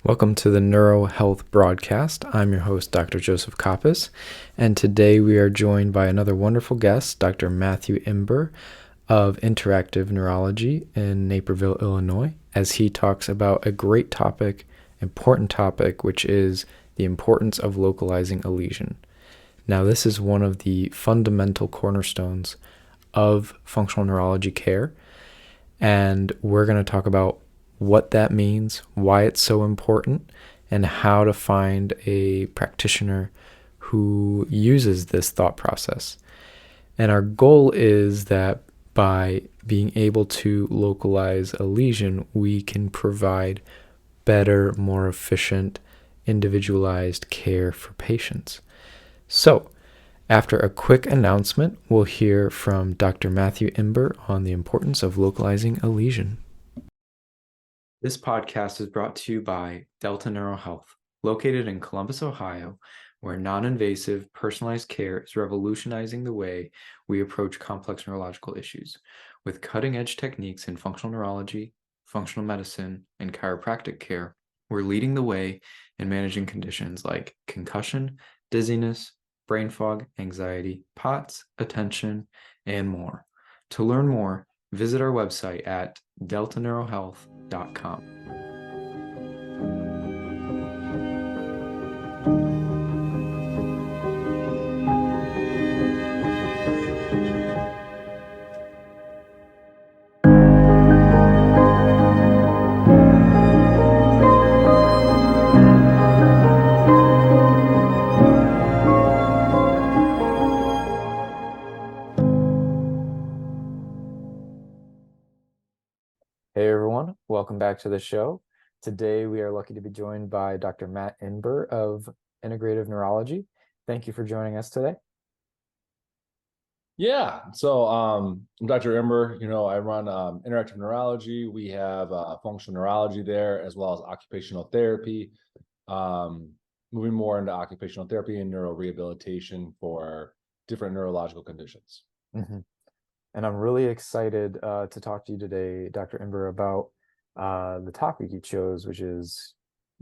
Welcome to the Neuro Health broadcast. I'm your host, Dr. Joseph Kappas, and today we are joined by another wonderful guest, Dr. Matthew Imber of Interactive Neurology in Naperville, Illinois, as he talks about a great topic, important topic, which is the importance of localizing a lesion. Now, this is one of the fundamental cornerstones of functional neurology care, and we're going to talk about what that means, why it's so important, and how to find a practitioner who uses this thought process. And our goal is that by being able to localize a lesion, we can provide better, more efficient, individualized care for patients. So, after a quick announcement, we'll hear from Dr. Matthew Imber on the importance of localizing a lesion. This podcast is brought to you by Delta Neuro Health, located in Columbus, Ohio, where non-invasive, personalized care is revolutionizing the way we approach complex neurological issues. With cutting-edge techniques in functional neurology, functional medicine, and chiropractic care, we're leading the way in managing conditions like concussion, dizziness, brain fog, anxiety, POTS, attention, and more. To learn more, visit our website at deltaneurohealth.com. Hey everyone, welcome back to the show. Today we are lucky to be joined by Dr. Matt Imber of Integrative Neurology. Thank you for joining us today. I'm Dr. Imber. I run interactive neurology. We have functional neurology there, as well as occupational therapy, moving more into occupational therapy and neurorehabilitation for different neurological conditions. Mm-hmm. And I'm really excited to talk to you today, Dr. Imber, about the topic you chose, which is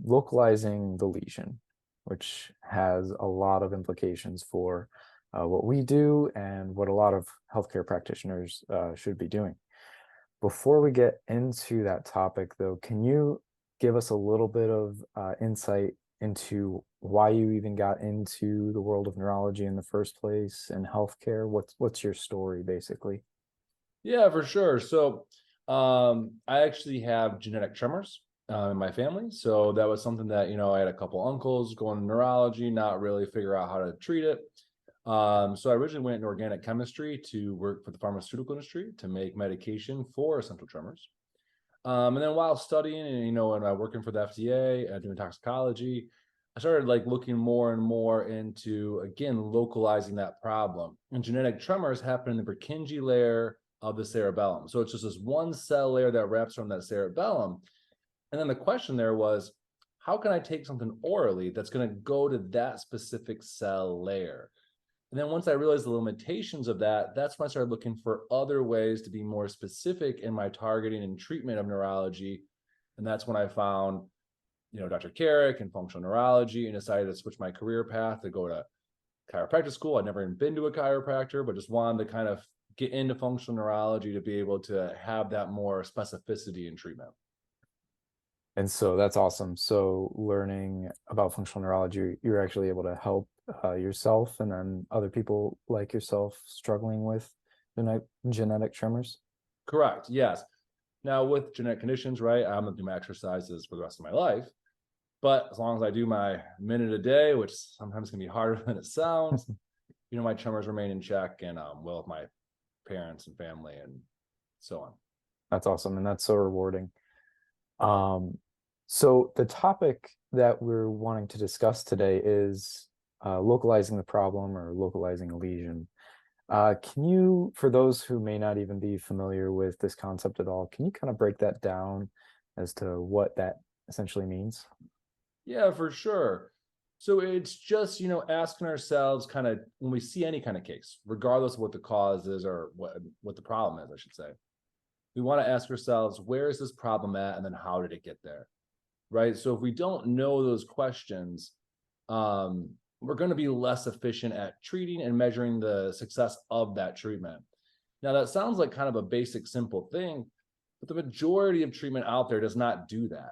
localizing the lesion, which has a lot of implications for what we do and what a lot of healthcare practitioners should be doing. Before we get into that topic, though, can you give us a little bit of insight into why you even got into the world of neurology in the first place and healthcare? What's your story, basically? Yeah, for sure. I actually have genetic tremors in my family. So that was something that, I had a couple uncles going to neurology, not really figure out how to treat it. So I originally went into organic chemistry to work for the pharmaceutical industry to make medication for essential tremors. And then while studying and working for the FDA, doing toxicology, I started looking more and more into, again, localizing that problem. And genetic tremors happen in the Purkinje layer of the cerebellum. So it's just this one cell layer that wraps around that cerebellum. And then the question there was, how can I take something orally that's going to go to that specific cell layer? And then once I realized the limitations of that, that's when I started looking for other ways to be more specific in my targeting and treatment of neurology. And that's when I found, Dr. Carrick and functional neurology, and decided to switch my career path to go to chiropractic school. I'd never even been to a chiropractor, but just wanted to kind of get into functional neurology to be able to have that more specificity in treatment. And so that's awesome. So learning about functional neurology, you're actually able to help yourself and then other people like yourself struggling with genetic tremors. Correct. Yes. Now with genetic conditions, right, I'm going to do my exercises for the rest of my life. But as long as I do my minute a day, which sometimes can be harder than it sounds, my tremors remain in check and well with my parents and family and so on. That's awesome. And that's so rewarding. So the topic that we're wanting to discuss today is localizing the problem or localizing a lesion. Can you, for those who may not even be familiar with this concept at all, can you kind of break that down as to what that essentially means? Yeah, for sure. So it's just, asking ourselves kind of when we see any kind of case, regardless of what the cause is or what the problem is, I should say, we want to ask ourselves, where is this problem at? And then how did it get there? right? So if we don't know those questions, we're going to be less efficient at treating and measuring the success of that treatment. Now, that sounds like kind of a basic, simple thing, but the majority of treatment out there does not do that.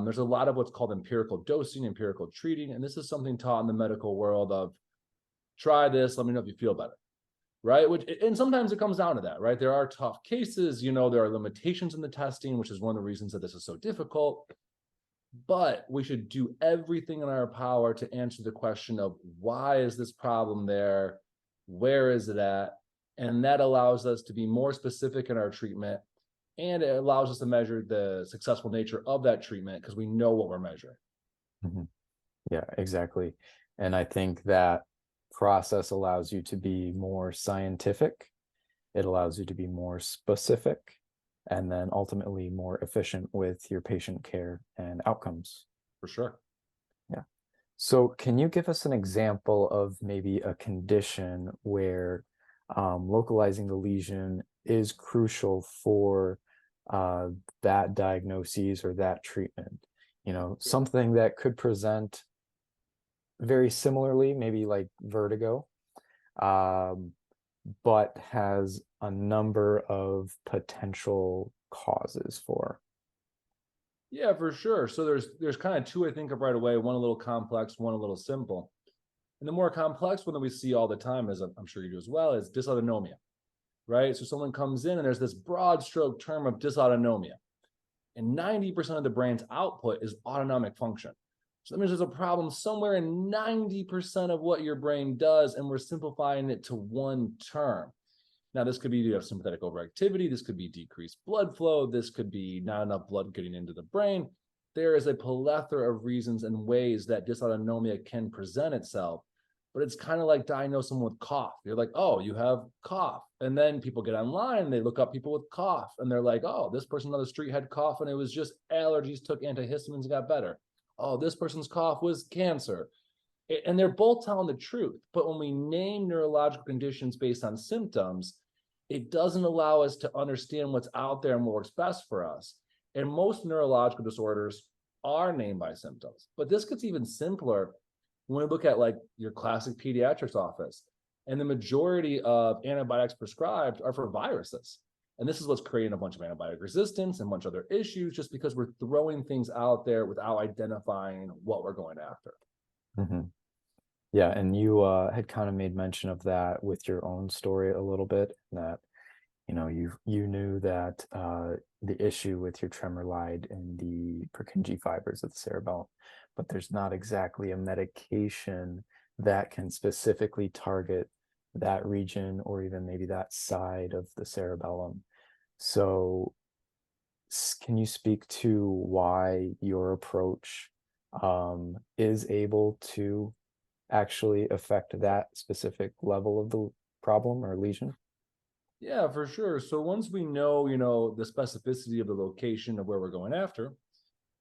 There's a lot of what's called empirical dosing, empirical treating, and this is something taught in the medical world of try this, let me know if you feel better, right? And sometimes it comes down to that, right? There are tough cases, there are limitations in the testing, which is one of the reasons that this is so difficult. But we should do everything in our power to answer the question of why is this problem there? Where is it at? And that allows us to be more specific in our treatment. And it allows us to measure the successful nature of that treatment because we know what we're measuring. Mm-hmm. Yeah, exactly. And I think that process allows you to be more scientific. It allows you to be more specific, and then ultimately more efficient with your patient care and outcomes. For sure. Yeah. So can you give us an example of maybe a condition where localizing the lesion is crucial for that diagnosis or that treatment? Something that could present very similarly, maybe like vertigo, but has a number of potential causes for. Yeah, for sure. So there's kind of two I think of right away, one a little complex, one a little simple. And the more complex one that we see all the time, as I'm sure you do as well, is dysautonomia, right? So someone comes in and there's this broad stroke term of dysautonomia. And 90% of the brain's output is autonomic function. So that means there's a problem somewhere in 90% of what your brain does, and we're simplifying it to one term. Now, this could be you have sympathetic overactivity. This could be decreased blood flow. This could be not enough blood getting into the brain. There is a plethora of reasons and ways that dysautonomia can present itself, but it's kind of like diagnosing someone with cough. You're like, oh, you have cough. And then people get online and they look up people with cough and they're like, oh, this person on the street had cough and it was just allergies, took antihistamines and got better. Oh, this person's cough was cancer. And they're both telling the truth. But when we name neurological conditions based on symptoms, it doesn't allow us to understand what's out there and what works best for us. And most neurological disorders are named by symptoms. But this gets even simpler when we look at like your classic pediatrics office. And the majority of antibiotics prescribed are for viruses. And this is what's creating a bunch of antibiotic resistance and a bunch of other issues just because we're throwing things out there without identifying what we're going after. Mm-hmm. Yeah, and you had kind of made mention of that with your own story a little bit, that you knew that the issue with your tremor lied in the Purkinje fibers of the cerebellum, but there's not exactly a medication that can specifically target that region or even maybe that side of the cerebellum. So can you speak to why your approach is able to actually affect that specific level of the problem or lesion? Yeah, for sure. So once we know, the specificity of the location of where we're going after,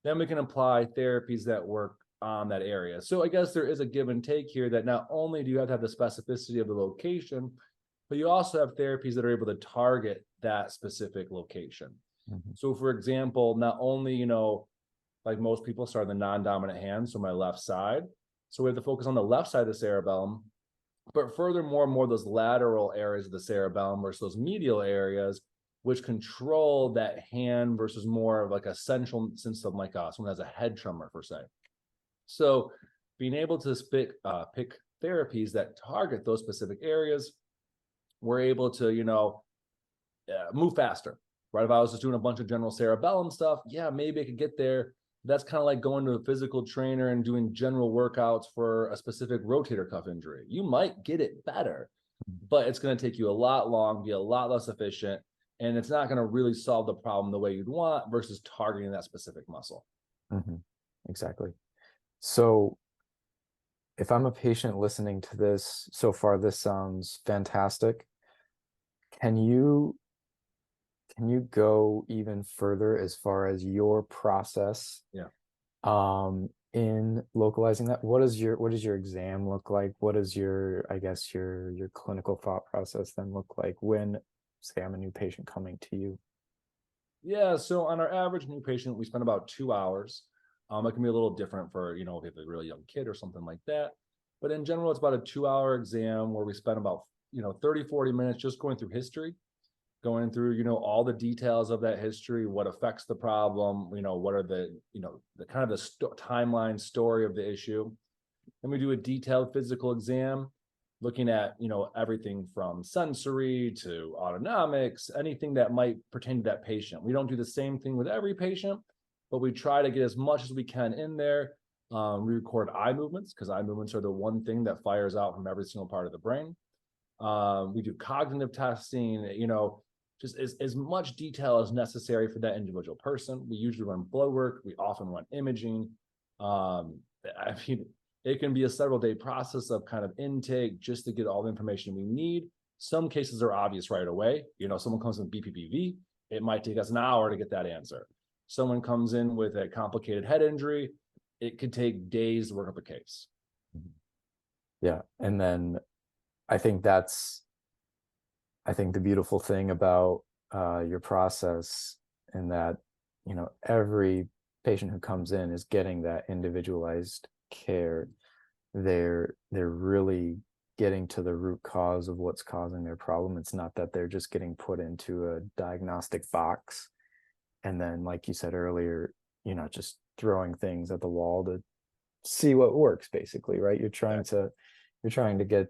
then we can apply therapies that work on that area. So I guess there is a give and take here that not only do you have to have the specificity of the location, but you also have therapies that are able to target that specific location. Mm-hmm. So for example, not only, like most people start in the non-dominant hand, so my left side. So we have to focus on the left side of the cerebellum, but furthermore, more those lateral areas of the cerebellum versus those medial areas, which control that hand versus more of like a central sense of like someone has a head tremor per se. So being able to pick therapies that target those specific areas, we're able to, move faster, right? If I was just doing a bunch of general cerebellum stuff, yeah, maybe I could get there. That's kind of like going to a physical trainer and doing general workouts for a specific rotator cuff injury. You might get it better, but it's going to take you a lot long, be a lot less efficient, and it's not going to really solve the problem the way you'd want versus targeting that specific muscle. Mm-hmm. Exactly. So if I'm a patient listening to this, so far this sounds fantastic. Can you go even further as far as your process Yeah. in localizing that? What does your exam look like? What does your, I guess, your clinical thought process then look like when, say, I'm a new patient coming to you? Yeah. So on our average new patient, we spend about 2 hours. It can be a little different for, if you have a really young kid or something like that. But in general, it's about a 2-hour exam where we spend about, 30, 40 minutes just going through history, going through, all the details of that history, what affects the problem, what are the kind of the timeline story of the issue. Then we do a detailed physical exam, looking at, everything from sensory to autonomics, anything that might pertain to that patient. We don't do the same thing with every patient, but we try to get as much as we can in there. We record eye movements because eye movements are the one thing that fires out from every single part of the brain. We do cognitive testing, just as much detail as necessary for that individual person. We usually run blood work. We often run imaging. It can be a several day process of kind of intake just to get all the information we need. Some cases are obvious right away. Someone comes with BPPV, it might take us an hour to get that answer. Someone comes in with a complicated head injury, it could take days to work up a case. Yeah. And then I think the beautiful thing about your process, and that, every patient who comes in is getting that individualized care. They're really getting to the root cause of what's causing their problem. It's not that they're just getting put into a diagnostic box and then, like you said earlier, just throwing things at the wall to see what works, basically, right? You're trying to get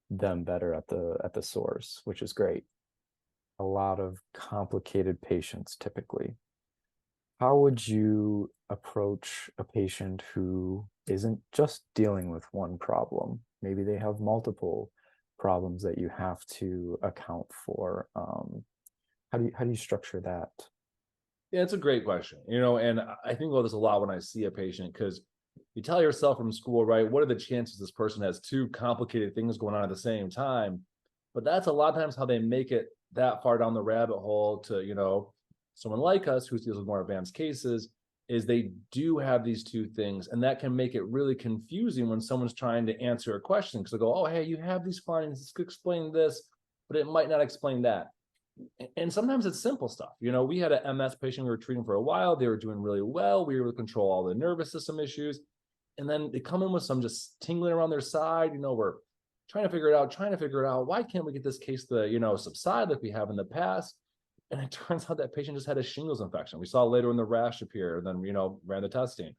them better at the source, which is great. A lot of complicated patients typically. How would you approach a patient who isn't just dealing with one problem? Maybe they have multiple problems that you have to account for. How do you structure that? Yeah, it's a great question, and I think about this a lot when I see a patient, because you tell yourself from school, right? What are the chances this person has two complicated things going on at the same time? But that's a lot of times how they make it that far down the rabbit hole to, someone like us who deals with more advanced cases, is they do have these two things. And that can make it really confusing when someone's trying to answer a question, because they go, oh, hey, you have these findings, this could explain this, but it might not explain that. And sometimes it's simple stuff. We had an MS patient we were treating for a while. They were doing really well. We were able to control all the nervous system issues. And then they come in with some just tingling around their side. We're trying to figure it out. Why can't we get this case to, subside like we have in the past? And it turns out that patient just had a shingles infection. We saw later when the rash appeared, and then, ran the testing.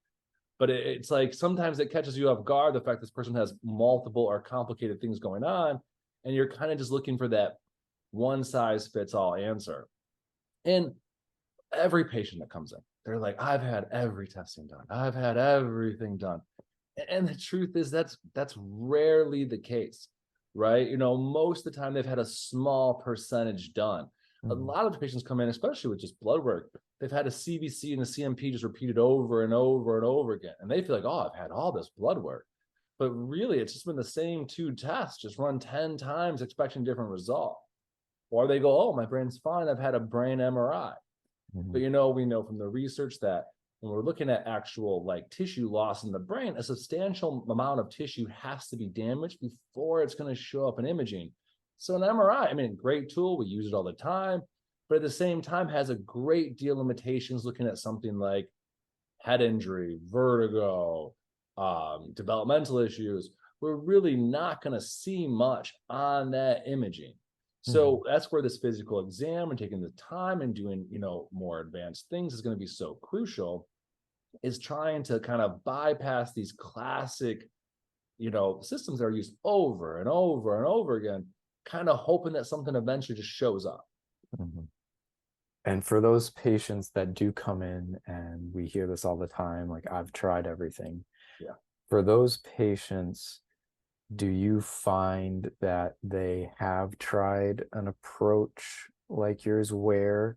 But it's like sometimes it catches you off guard, the fact this person has multiple or complicated things going on, and you're kind of just looking for that one size fits all answer. And every patient that comes in, they're like, I've had every testing done. I've had everything done. And the truth is that's rarely the case, right? Most of the time they've had a small percentage done. A lot of the patients come in, especially with just blood work, they've had a CBC and a CMP just repeated over and over and over again. And they feel like, oh, I've had all this blood work. But really, it's just been the same two tests, just run 10 times, expecting different result. Or they go, oh, my brain's fine. I've had a brain MRI. But, we know from the research that when we're looking at actual tissue loss in the brain, a substantial amount of tissue has to be damaged before it's going to show up in imaging. So an MRI, great tool, we use it all the time, but at the same time has a great deal of limitations looking at something like head injury, vertigo, developmental issues. We're really not going to see much on that imaging. So that's where this physical exam and taking the time and doing, more advanced things is going to be so crucial, is trying to kind of bypass these classic, systems that are used over and over and over again, kind of hoping that something eventually just shows up. And for those patients that do come in, and we hear this all the time, like, I've tried everything. Yeah. For those patients, do you find that they have tried an approach like yours where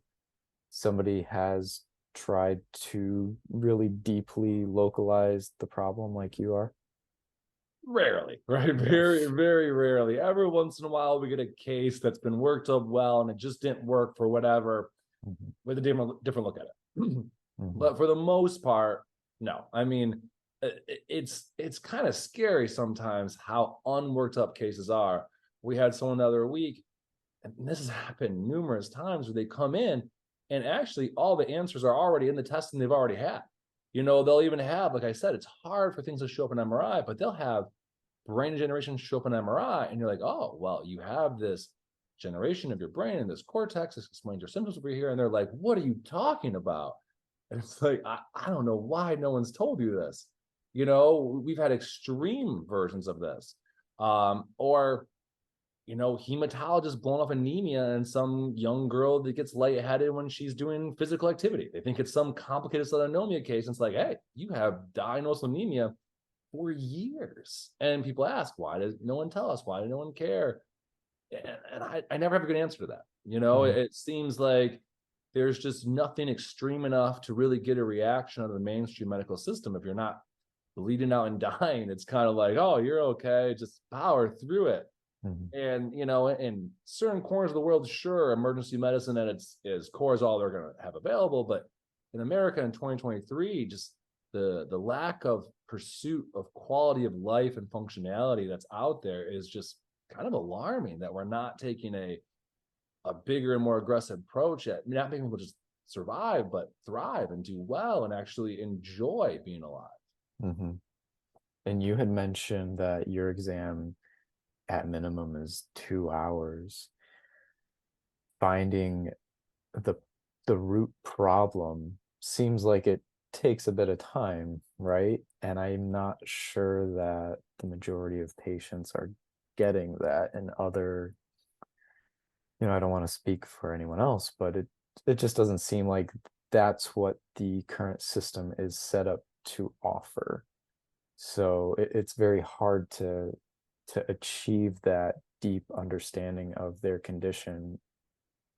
somebody has tried to really deeply localize the problem like you are? Rarely, right? Very, very rarely. Every once in a while, we get a case that's been worked up well and it just didn't work for whatever, with a different look at it. But for the most part, no. It's kind of scary sometimes how unworked up cases are. We had someone the other week, and this has happened numerous times, where they come in and actually all the answers are already in the testing they've already had. They'll even have, like I said, it's hard for things to show up in MRI, but they'll have brain degeneration show up in MRI, and you're like, oh, well, you have this generation of your brain and this cortex. This explains your symptoms over here. And they're like, what are you talking about? And it's like, I don't know why no one's told you this. We've had extreme versions of this. Or hematologist blown off anemia and some young girl that gets lightheaded when she's doing physical activity. They think it's some complicated anemia case. And it's like, hey, you have diagnosed anemia for years. And people ask, why does no one tell us? Why does no one care? And I never have a good answer to that. Mhm. It seems like there's just nothing extreme enough to really get a reaction out of the mainstream medical system. If you're not bleeding out and dying, it's kind of like, oh, you're okay, just power through it. Mhm. And in certain corners of the world, sure, emergency medicine at its core is all they're going to have available. But in America in 2023, just the lack of pursuit of quality of life and functionality that's out there is just kind of alarming, that we're not taking a bigger and more aggressive approach at not being able to just survive, but thrive and do well and actually enjoy being alive. Mhm. And you had mentioned that your exam at minimum is 2 hours. Finding the the root problem seems like it takes a bit of time, right? And I'm not sure that the majority of patients are getting that. And I don't want to speak for anyone else, but it just doesn't seem like that's what the current system is set up to offer. So it's very hard to achieve that deep understanding of their condition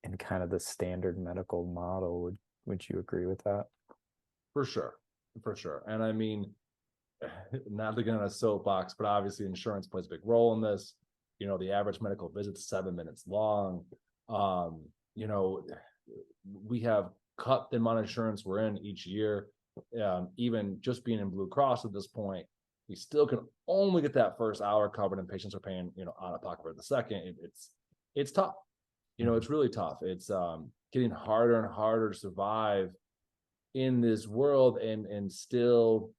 in kind of the standard medical model. Would you agree with that? For sure. For sure. And I mean, not to get on a soapbox, but obviously insurance plays a big role in this. The average medical visit's 7 minutes long. Um, you know, we have cut the amount of insurance we're in each year. Even just being in Blue Cross at this point, we still can only get that first hour covered, and patients are paying, out of pocket for the second. It's tough. Mhm. It's really tough. It's getting harder and harder to survive in this world and still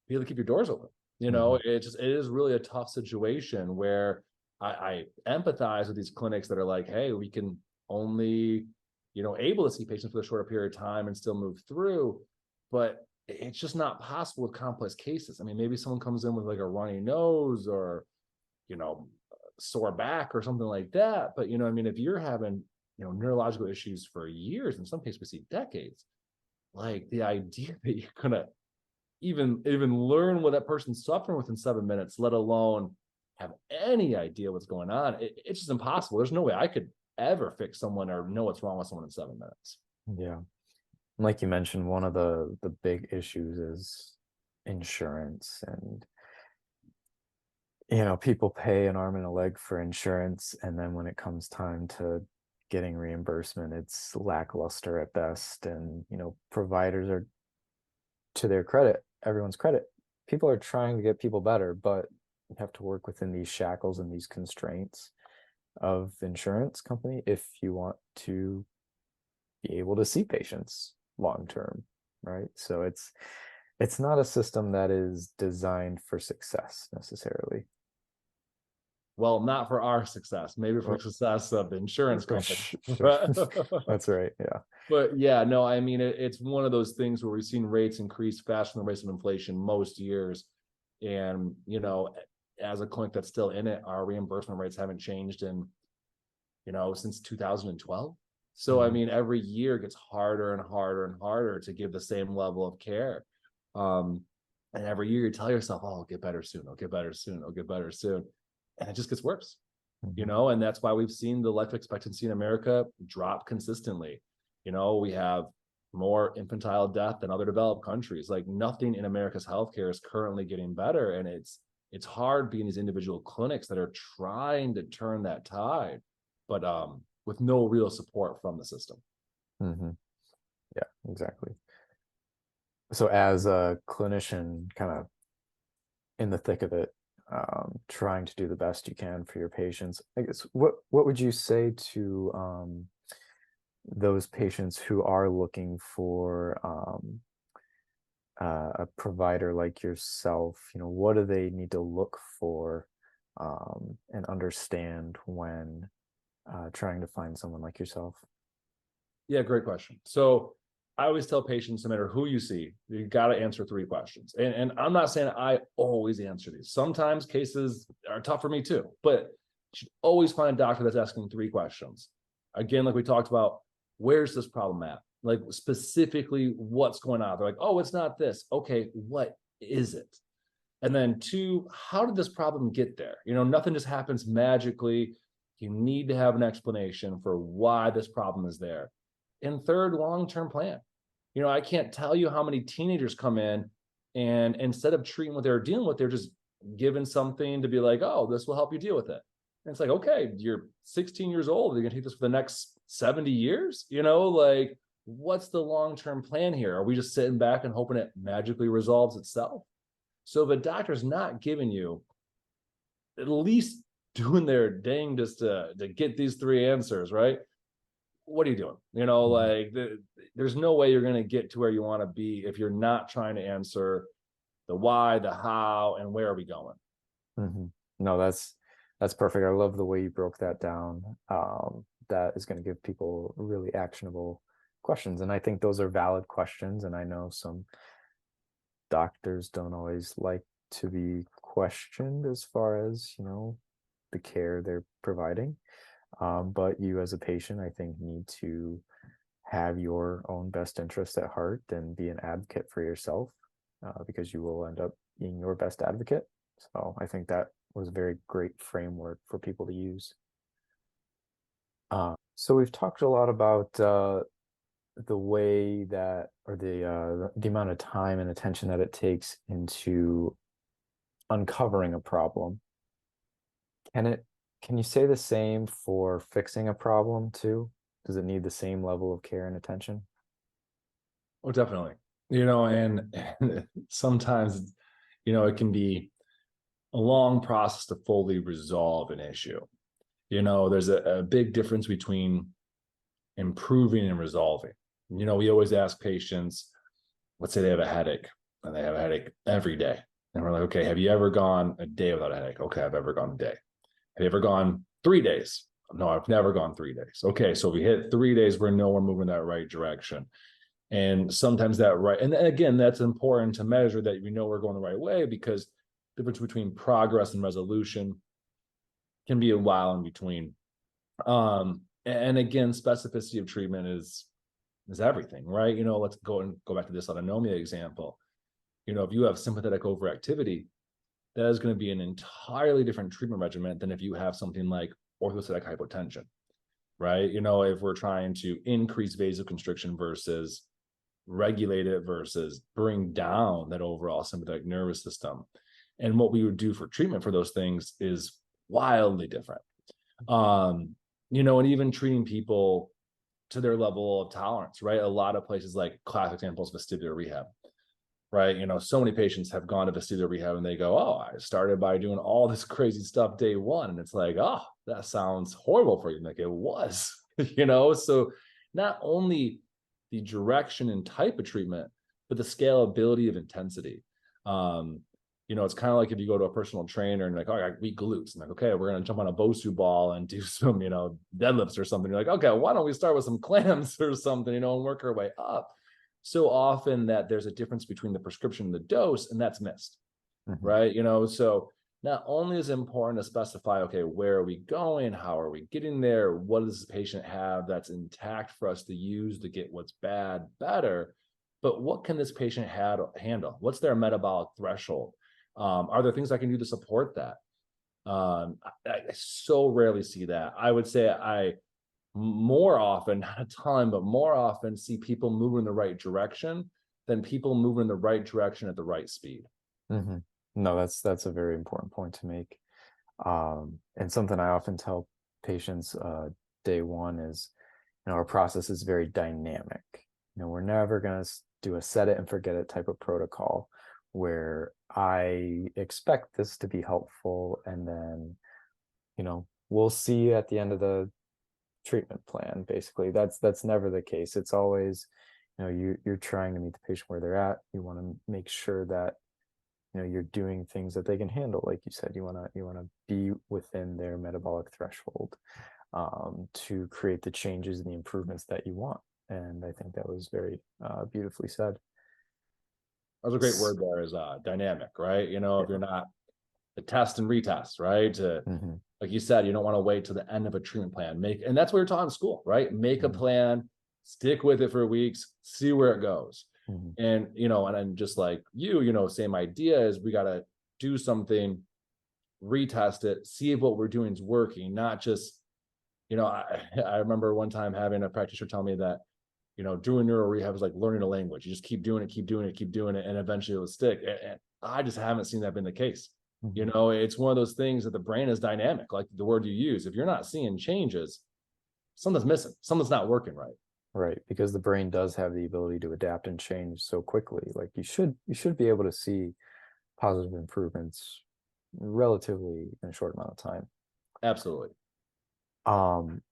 be able to keep your doors open. Mhm. It is really a tough situation where I empathize with these clinics that are like, hey, we can only, able to see patients for a shorter period of time and still move through. But it's just not possible with complex cases. I mean, maybe someone comes in with like a runny nose or, you know, sore back or something like that. But, I mean, if you're having, neurological issues for years, in some cases we see decades, like the idea that you're going to even learn what that person's suffering with in 7 minutes, let alone have any idea what's going on. It's just impossible. There's no way I could ever fix someone or know what's wrong with someone in 7 minutes. Yeah. Like you mentioned, one of the big issues is insurance. And people pay an arm and a leg for insurance, and then when it comes time to getting reimbursement, it's lackluster at best. And providers are, to their credit, everyone's credit, people are trying to get people better, but you have to work within these shackles and these constraints of insurance company if you want to be able to see patients long term, right? So it's not a system that is designed for success necessarily. Well, not for our success, maybe for Or, the success of the insurance company. sure. That's right. Yeah. But yeah, no, I mean, it's one of those things where we've seen rates increase faster than the rates of inflation most years. And, as a clinic that's still in it, our reimbursement rates haven't changed in, since 2012. So, I Mhm. mean, every year gets harder and harder and harder to give the same level of care. Um, and every year you tell yourself, oh, I'll get better soon. I'll get better soon. I'll get better soon. And it just gets worse, Mhm. and that's why we've seen the life expectancy in America drop consistently. We have more infantile death than other developed countries. Like nothing in America's healthcare is currently getting better. And it's hard being these individual clinics that are trying to turn that tide, but with no real support from the system. Mhm. Yeah, exactly. So as a clinician, kind of in the thick of it, trying to do the best you can for your patients, I guess what would you say to those patients who are looking for a provider like yourself, what do they need to look for and understand when trying to find someone like yourself? Yeah, great question. So I always tell patients, no matter who you see, you got to answer three questions. And I'm not saying I always answer these. Sometimes cases are tough for me too, but you should always find a doctor that's asking three questions. Again, like we talked about, where's this problem at? Like specifically, what's going on? They're like, oh, it's not this. Okay, what is it? And then two, how did this problem get there? Nothing just happens magically. You need to have an explanation for why this problem is there. And third, long-term plan. I can't tell you how many teenagers come in and instead of treating what they're dealing with, they're just given something to be like, oh, this will help you deal with it. And it's like, okay, you're 16 years old. You're going to take this for the next 70 years? Like, what's the long-term plan here? Are we just sitting back and hoping it magically resolves itself? So if a doctor's not giving you at least doing their dang just to get these three answers, right? What are you doing? Mhm. Like there's no way you're going to get to where you want to be if you're not trying to answer the why, the how, and where are we going? No, that's perfect. I love the way you broke that down. That is going to give people really actionable questions, and I think those are valid questions. And I know some doctors don't always like to be questioned as far as, the care they're providing. But you as a patient, I think, need to have your own best interest at heart and be an advocate for yourself, because you will end up being your best advocate. So I think that was a very great framework for people to use. So we've talked a lot about the way that, or the amount of time and attention that it takes into uncovering a problem. Can it, can you say the same for fixing a problem too? Does it need the same level of care and attention? Oh, definitely. And sometimes, it can be a long process to fully resolve an issue. There's a big difference between improving and resolving. We always ask patients, let's say they have a headache and they have a headache every day. And we're like, okay, have you ever gone a day without a headache? Okay, I've ever gone a day. Have you ever gone 3 days? No, I've never gone 3 days. Okay, so if we hit 3 days, we know we're moving that right direction. And sometimes that right, and again, that's important to measure that we know we're going the right way because the difference between progress and resolution can be a while in between. And again, specificity of treatment is everything, right? Let's go back to this autonomia example. If you have sympathetic overactivity, that is going to be an entirely different treatment regimen than if you have something like orthostatic hypotension, right? If we're trying to increase vasoconstriction versus regulate it versus bring down that overall sympathetic nervous system. And what we would do for treatment for those things is wildly different. And even treating people to their level of tolerance, right? A lot of places, like classic examples, vestibular rehab, right? So many patients have gone to vestibular rehab and they go, oh, I started by doing all this crazy stuff day one. And it's like, oh, that sounds horrible for you. Like it was, So not only the direction and type of treatment, but the scalability of intensity. It's kind of like if you go to a personal trainer and like, oh, I got weak glutes. And like, okay, we're going to jump on a Bosu ball and do some, deadlifts or something. You're like, okay, why don't we start with some clams or something, and work our way up. So often that there's a difference between the prescription and the dose, and that's missed, Mhm. right? So not only is it important to specify, okay, where are we going? How are we getting there? What does the patient have that's intact for us to use to get what's bad better? But what can this patient handle? What's their metabolic threshold? Are there things I can do to support that? I so rarely see that. I would say I more often, not a ton, but more often see people moving in the right direction than people moving in the right direction at the right speed. Mhm. No, that's a very important point to make. And something I often tell patients day one is, our process is very dynamic. We're never going to do a set it and forget it type of protocol where I expect this to be helpful, and then, we'll see at the end of the treatment plan. Basically, that's never the case. It's always, you're trying to meet the patient where they're at. You want to make sure that you're doing things that they can handle. Like you said, you want to be within their metabolic threshold to create the changes and the improvements that you want. And I think that was very beautifully said. That was a great word there, is dynamic, right? If you're not the test and retest, right? Mm-hmm. Like you said, you don't want to wait to the end of a treatment plan. And that's what you're taught in school, right? Make a plan, stick with it for weeks, see where it goes. Mm-hmm. And and just like same idea is we got to do something, retest it, see if what we're doing is working, not just, I remember one time having a practitioner tell me that, doing neuro rehab is like learning a language. You just keep doing it, keep doing it, keep doing it, and eventually it'll stick. And I just haven't seen that been the case. Mm-hmm. It's one of those things that the brain is dynamic, like the word you use. If you're not seeing changes, something's missing, something's not working right. Right, because the brain does have the ability to adapt and change so quickly. Like you should be able to see positive improvements relatively in a short amount of time. Absolutely. Um,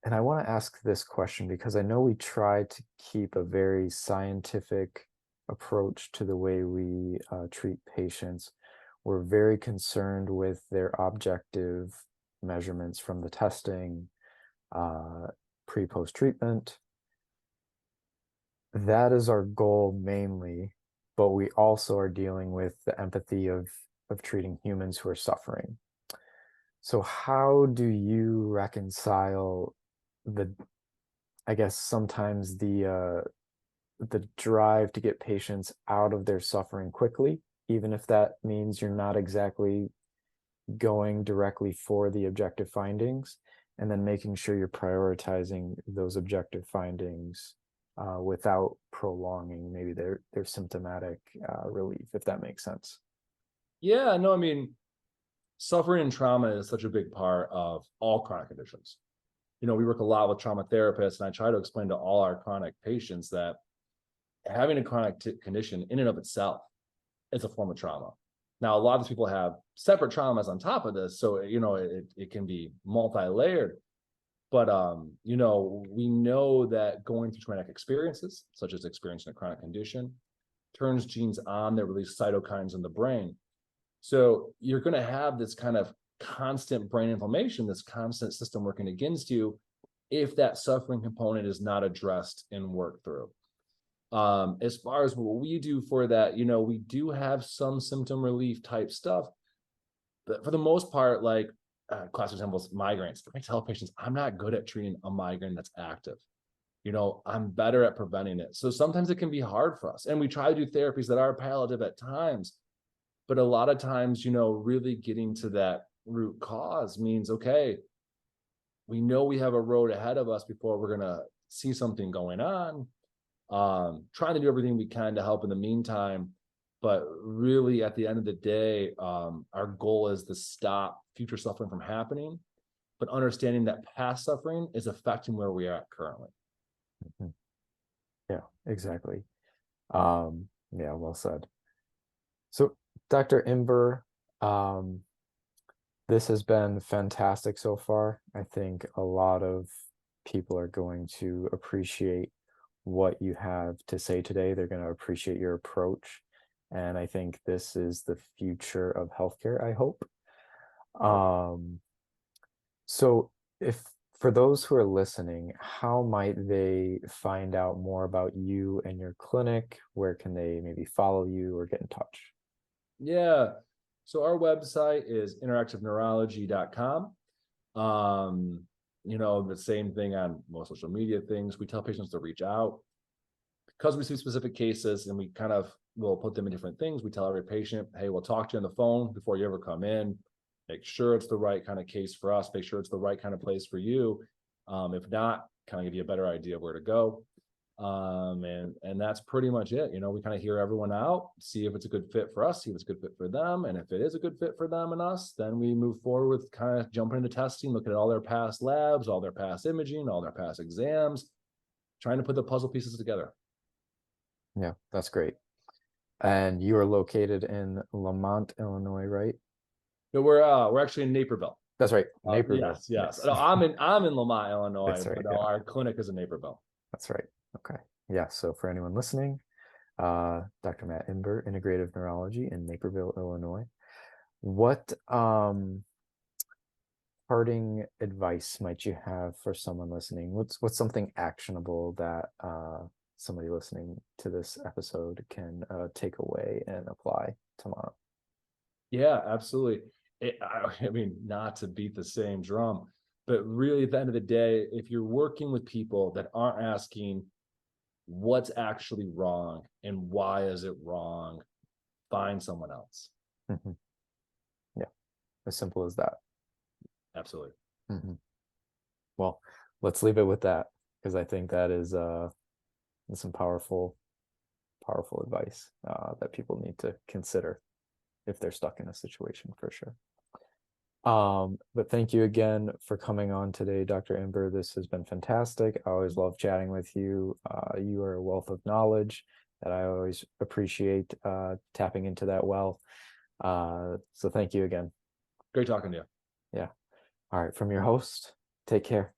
and I want to ask this question because I know we try to keep a very scientific approach to the way we treat patients. We're very concerned with their objective measurements from the testing, pre-post treatment. That is our goal mainly, but we also are dealing with the empathy of treating humans who are suffering. So how do you reconcile the, I guess sometimes the drive to get patients out of their suffering quickly, even if that means you're not exactly going directly for the objective findings, and then making sure you're prioritizing those objective findings without prolonging maybe their symptomatic relief, if that makes sense. Yeah, no, I mean, suffering and trauma is such a big part of all chronic conditions. We work a lot with trauma therapists, and I try to explain to all our chronic patients that having a chronic condition in and of itself is a form of trauma. Now, a lot of these people have separate traumas on top of this, so it can be multi-layered. But we know that going through traumatic experiences, such as experiencing a chronic condition, turns genes on that release cytokines in the brain. So you're going to have this kind of constant brain inflammation, this constant system working against you, if that suffering component is not addressed and worked through. As far as what we do for that, we do have some symptom relief type stuff, but for the most part, like classic examples, migraines. I tell patients, I'm not good at treating a migraine that's active. I'm better at preventing it. So sometimes it can be hard for us, and we try to do therapies that are palliative at times, but a lot of times, really getting to that root cause means, okay, we know we have a road ahead of us before we're going to see something going on. Trying to do everything we can to help in the meantime, but really at the end of the day, our goal is to stop future suffering from happening, but understanding that past suffering is affecting where we are at currently. Mm-hmm. Yeah, exactly. Yeah, well said. So, Dr. Imber, this has been fantastic so far. I think a lot of people are going to appreciate what you have to say today. They're going to appreciate your approach. And I think this is the future of healthcare, I hope. So if for those who are listening, how might they find out more about you and your clinic? Where can they maybe follow you or get in touch? Yeah. So our website is interactiveneurology.com. The same thing on most social media things. We tell patients to reach out because we see specific cases, and we kind of will put them in different things. We tell every patient, hey, we'll talk to you on the phone before you ever come in. Make sure it's the right kind of case for us. Make sure it's the right kind of place for you. If not, kind of give you a better idea of where to go. And that's pretty much it. We kind of hear everyone out, see if it's a good fit for us, see if it's a good fit for them. And if it is a good fit for them and us, then we move forward with kind of jumping into testing, looking at all their past labs, all their past imaging, all their past exams, trying to put the puzzle pieces together. Yeah, that's great. And you are located in Lamont, Illinois, right? No, we're actually in Naperville. That's right, Naperville. Yes. No, I'm in Lamont, Illinois, That's right. but Yeah, our clinic is in Naperville. that's right. Okay. Yeah, so for anyone listening, Dr. Matt Imber, Integrative Neurology in Naperville, Illinois. What parting advice might you have for someone listening? What's something actionable that somebody listening to this episode can take away and apply tomorrow? Yeah, absolutely. I mean, not to beat the same drum, but really at the end of the day, if you're working with people that aren't asking what's actually wrong and why is it wrong, find someone else. Mhm. Yeah, as simple as that. Absolutely. Mhm. Well, let's leave it with that because I think that is some powerful advice that people need to consider if they're stuck in a situation for sure. But thank you again for coming on today, Dr. Imber. This has been fantastic. I always love chatting with you. You are a wealth of knowledge that I always appreciate tapping into that well. So thank you again. Great talking to you. Yeah. All right. From your host, take care.